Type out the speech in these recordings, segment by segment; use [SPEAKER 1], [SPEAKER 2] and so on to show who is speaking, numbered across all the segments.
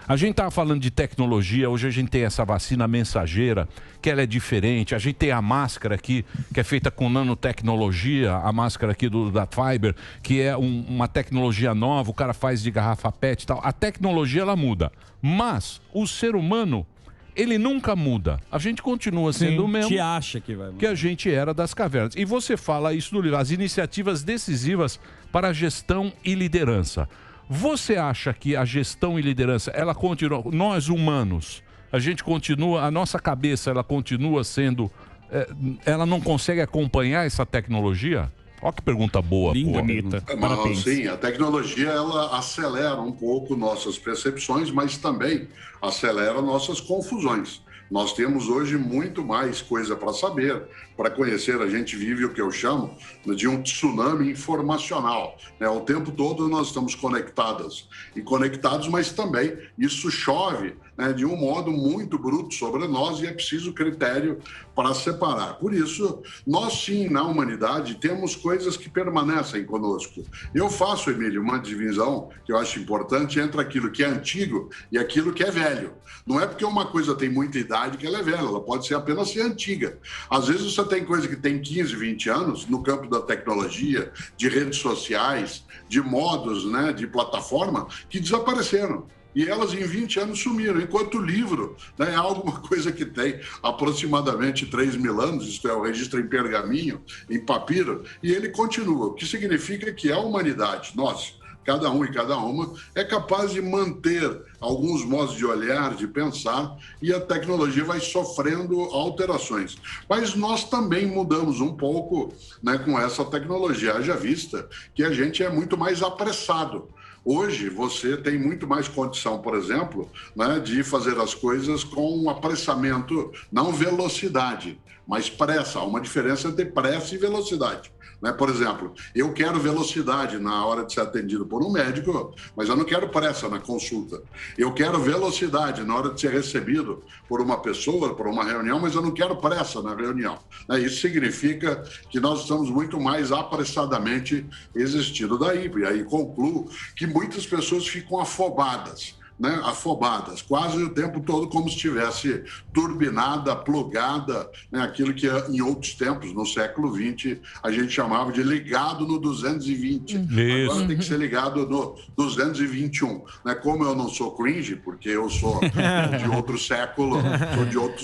[SPEAKER 1] A gente estava falando de tecnologia, hoje a gente tem essa vacina mensageira, que ela é diferente. A gente tem a máscara aqui, que é feita com nanotecnologia, a máscara aqui da Fiber, que é uma tecnologia nova, o cara faz de garrafa PET e tal. A tecnologia, ela muda. Mas o ser humano, ele nunca muda. A gente continua sendo o mesmo
[SPEAKER 2] Te acha que vai mudar.
[SPEAKER 1] que a gente era das cavernas. E você fala isso no livro, as iniciativas decisivas para a gestão e liderança. Você acha que a gestão e liderança, ela continua, nós humanos, a gente continua, a nossa cabeça, ela continua sendo, ela não consegue acompanhar essa tecnologia? Olha que pergunta boa.
[SPEAKER 2] Linda, bonita. Parabéns.
[SPEAKER 3] Sim, a tecnologia ela acelera um pouco nossas percepções, mas também acelera nossas confusões. Nós temos hoje muito mais coisa para saber, para conhecer. A gente vive o que eu chamo de um tsunami informacional. O tempo todo nós estamos conectadas e conectados, mas também isso chove de um modo muito bruto sobre nós e é preciso critério para separar. Por isso, nós sim, na humanidade, temos coisas que permanecem conosco. Eu faço, Emílio, uma divisão que eu acho importante entre aquilo que é antigo e aquilo que é velho. Não é porque uma coisa tem muita idade que ela é velha, ela pode ser apenas ser antiga. Às vezes você tem coisa que tem 15, 20 anos no campo da tecnologia, de redes sociais, de modos, de plataforma, que desapareceram. E elas em 20 anos sumiram, enquanto o livro é alguma coisa que tem aproximadamente 3.000 anos, isto é, o registro em pergaminho, em papiro, e ele continua, o que significa que a humanidade, nós, cada um e cada uma, é capaz de manter alguns modos de olhar, de pensar, e a tecnologia vai sofrendo alterações. Mas nós também mudamos um pouco com essa tecnologia, haja vista que a gente é muito mais apressado. Hoje, você tem muito mais condição, por exemplo, de fazer as coisas com um apressamento, não velocidade, mas pressa. Há uma diferença entre pressa e velocidade. Por exemplo, eu quero velocidade na hora de ser atendido por um médico, mas eu não quero pressa na consulta. Eu quero velocidade na hora de ser recebido por uma pessoa, por uma reunião, mas eu não quero pressa na reunião. Isso significa que nós estamos muito mais apressadamente existindo daí. E aí concluo que muitas pessoas ficam afobadas. Afobadas, quase o tempo todo como se estivesse turbinada, plugada, aquilo que em outros tempos, no século XX, a gente chamava de ligado no 220. Isso. Agora tem que ser ligado no 221. Como eu não sou cringe, porque eu sou de outro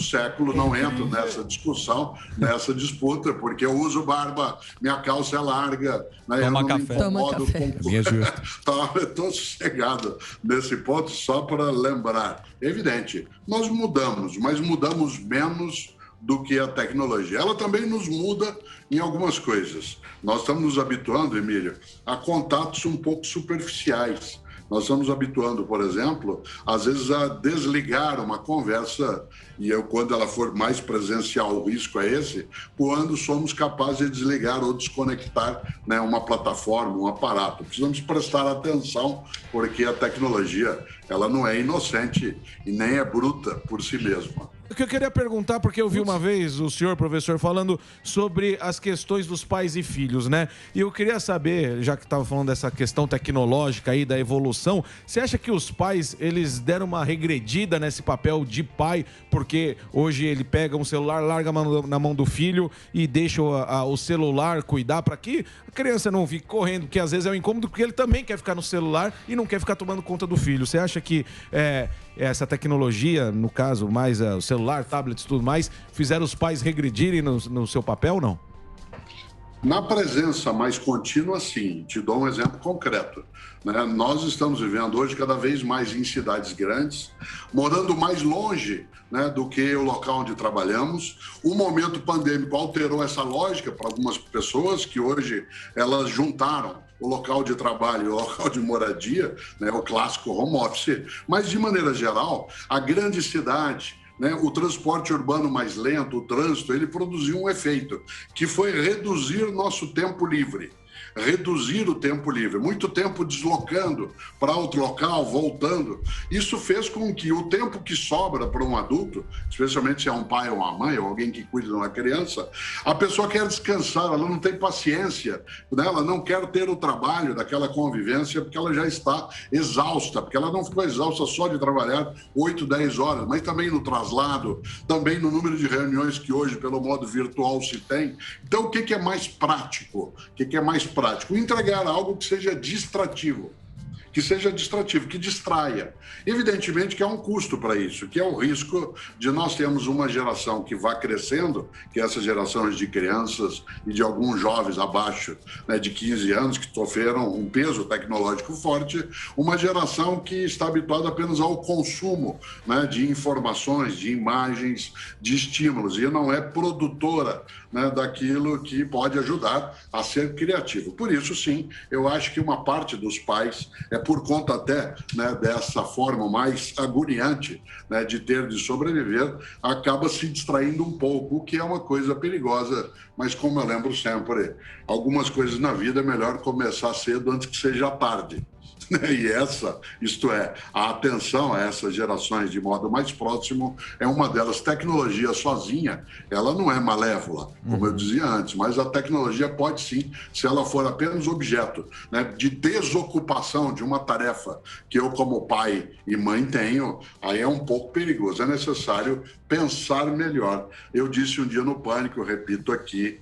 [SPEAKER 3] século, não entro nessa discussão, nessa disputa, porque eu uso barba, minha calça é larga, eu não
[SPEAKER 2] café.
[SPEAKER 3] me incomodo
[SPEAKER 2] Com...
[SPEAKER 3] Eu estou sossegado nesse ponto, só para lembrar. É evidente, nós mudamos, mas mudamos menos do que a tecnologia. Ela também nos muda em algumas coisas. Nós estamos nos habituando, Emílio, a contatos um pouco superficiais. Nós estamos habituando, por exemplo, às vezes a desligar uma conversa, e quando ela for mais presencial, o risco é esse, quando somos capazes de desligar ou desconectar uma plataforma, um aparato. Precisamos prestar atenção, porque a tecnologia ela não é inocente e nem é bruta por si mesma.
[SPEAKER 4] O que eu queria perguntar, porque eu vi uma vez o senhor, professor, falando sobre as questões dos pais e filhos, E eu queria saber, já que estava falando dessa questão tecnológica aí, da evolução, você acha que os pais, eles deram uma regredida nesse papel de pai, porque hoje ele pega um celular, larga na mão do filho e deixa o celular cuidar para que a criança não fique correndo, porque às vezes é um incômodo, porque ele também quer ficar no celular e não quer ficar tomando conta do filho. Você acha que essa tecnologia, no caso, mais o celular, tablets e tudo mais, fizeram os pais regredirem no seu papel ou não?
[SPEAKER 3] Na presença mais contínua, sim. Te dou um exemplo concreto. Nós estamos vivendo hoje cada vez mais em cidades grandes, morando mais longe do que o local onde trabalhamos. O momento pandêmico alterou essa lógica para algumas pessoas que hoje elas juntaram o local de trabalho e o local de moradia, o clássico home office, mas de maneira geral, a grande cidade, o transporte urbano mais lento, o trânsito, ele produziu um efeito, que foi reduzir nosso tempo livre. reduzir o tempo livre, muito tempo deslocando para outro local, voltando. Isso fez com que o tempo que sobra para um adulto, especialmente se é um pai ou uma mãe ou alguém que cuida de uma criança, a pessoa quer descansar, ela não tem paciência, né? Ela não quer ter o trabalho daquela convivência porque ela já está exausta, porque ela não ficou exausta só de trabalhar 8, 10 horas, mas também no traslado, também no número de reuniões que hoje, pelo modo virtual, se tem. Então, o que é mais prático? O que é mais prático? Entregar algo que seja distrativo. Que distraia. Evidentemente que há um custo para isso, que é o risco de nós termos uma geração que vá crescendo, que é essa geração de crianças e de alguns jovens abaixo, né, de 15 anos que sofreram um peso tecnológico forte, uma geração que está habituada apenas ao consumo, né, de informações, de imagens, de estímulos, e não é produtora, né, daquilo que pode ajudar a ser criativo. Por isso, sim, eu acho que uma parte dos pais por conta até, né, dessa forma mais agoniante, né, de ter de sobreviver, acaba se distraindo um pouco, o que é uma coisa perigosa, mas como eu lembro sempre, algumas coisas na vida é melhor começar cedo antes que seja tarde. E a atenção a essas gerações de modo mais próximo é uma delas. Tecnologia sozinha, ela não é malévola, como eu dizia antes, mas a tecnologia pode sim, se ela for apenas objeto, né, de desocupação de uma tarefa que eu como pai e mãe tenho, aí é um pouco perigoso, é necessário pensar melhor. Eu disse um dia no Pânico, eu repito aqui,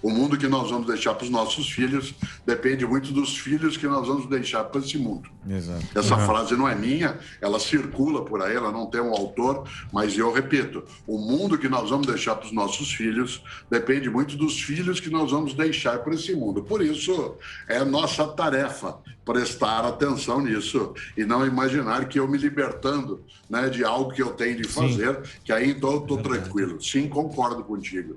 [SPEAKER 3] o mundo que nós vamos deixar para os nossos filhos depende muito dos filhos que nós vamos deixar para esse mundo.
[SPEAKER 4] Exato.
[SPEAKER 3] Essa frase não é minha, ela circula por aí, ela não tem um autor, mas eu repito, o mundo que nós vamos deixar para os nossos filhos depende muito dos filhos que nós vamos deixar para esse mundo. Por isso, é nossa tarefa prestar atenção nisso e não imaginar que eu me libertando, né, de algo que eu tenho de fazer, que aí então eu estou tranquilo. Sim, concordo contigo.